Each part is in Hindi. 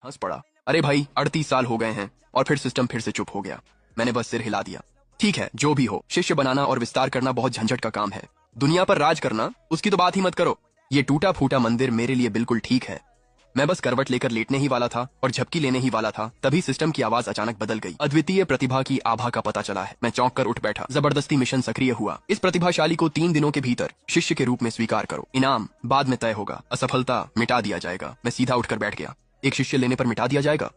हंस पड़ा। अरे भाई 38 साल हो गए हैं और फिर सिस्टम फिर से चुप हो गया। मैंने बस सिर हिला दिया। ठीक है, जो भी हो, शिष्य बनाना और विस्तार करना बहुत झंझट का काम है। दुनिया पर राज करना, उसकी तो बात ही मत करो। ये टूटा फूटा मंदिर मेरे लिए बिल्कुल ठीक है। मैं बस करवट लेकर लेटने ही वाला था और झपकी लेने ही वाला था, तभी सिस्टम की आवाज अचानक बदल गई। अद्वितीय प्रतिभा की आभा का पता चला है। मैं चौंक कर उठ बैठा। जबरदस्ती मिशन सक्रिय हुआ। इस प्रतिभाशाली को 3 दिनों के भीतर शिष्य के रूप में स्वीकार करो। इनाम बाद में तय होगा। असफलता मिटा दिया जाएगा। मैं सीधा उठकर बैठ गया। एक शिष्य लेने पर मिटा दिया जाएगा?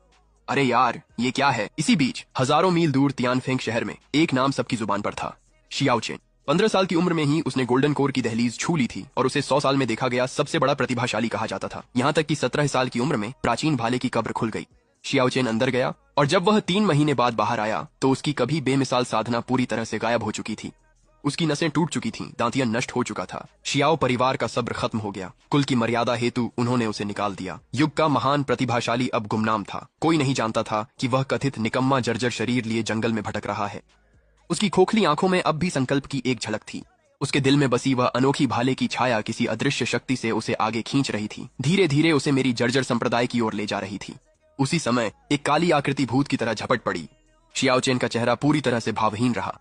अरे यार, ये क्या है? इसी बीच हजारों मील दूर तियानफेंग शहर में एक नाम सबकी जुबान पर था, शियाओ चेन। 15 साल की उम्र में ही उसने गोल्डन कोर की दहलीज छू ली थी और उसे 100 साल में देखा गया सबसे बड़ा प्रतिभाशाली कहा जाता था। यहाँ तक कि 17 साल की उम्र में प्राचीन भाले की कब्र खुल गई। शियाओ चेन अंदर गया और जब वह 3 महीने बाद बाहर आया तो उसकी कभी बेमिसाल साधना पूरी तरह से गायब हो चुकी थी। उसकी नसें टूट चुकी थीं, दांतियां नष्ट हो चुका था। शियाओ परिवार का सब्र खत्म हो गया। कुल की मर्यादा हेतु उन्होंने उसे निकाल दिया। युग का महान प्रतिभाशाली अब गुमनाम था। कोई नहीं जानता था कि वह कथित निकम्मा जर्जर शरीर लिए जंगल में भटक रहा है। उसकी खोखली आंखों में अब भी संकल्प की एक झलक थी। उसके दिल में बसी वह अनोखी भाले की छाया किसी अदृश्य शक्ति से उसे आगे खींच रही थी। धीरे धीरे उसे मेरी जर्जर संप्रदाय की ओर ले जा रही थी। उसी समय एक काली आकृति भूत की तरह झपट पड़ी। शियाओ चेन का चेहरा पूरी तरह से भावहीन रहा।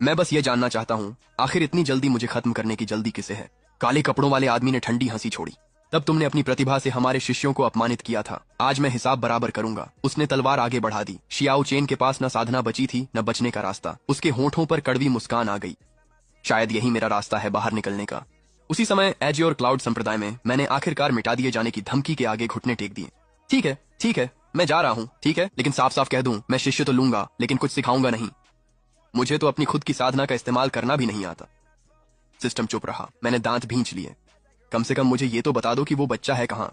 मैं बस ये जानना चाहता हूँ, आखिर इतनी जल्दी मुझे खत्म करने की जल्दी किसे है? काले कपड़ों वाले आदमी ने ठंडी हंसी छोड़ी। तब तुमने अपनी प्रतिभा से हमारे शिष्यों को अपमानित किया था। आज मैं हिसाब बराबर करूंगा। उसने तलवार आगे बढ़ा दी। शियाओ चेन के पास न साधना बची थी, न बचने का रास्ता। उसके होठों पर कड़वी मुस्कान आ गई। शायद यही मेरा रास्ता है बाहर निकलने का। उसी समय एजी और क्लाउड संप्रदाय में मैंने आखिरकार मिटा दिए जाने की धमकी के आगे घुटने टेक दिए। ठीक है, मैं जा रहा हूँ, ठीक है, लेकिन साफ साफ कह दूं, मैं शिष्य तो लूंगा लेकिन कुछ सिखाऊंगा नहीं। मुझे तो अपनी खुद की साधना का इस्तेमाल करना भी नहीं आता। सिस्टम चुप रहा। मैंने दांत भींच लिए। कम से कम मुझे ये तो बता दो कि वो बच्चा है कहाँ।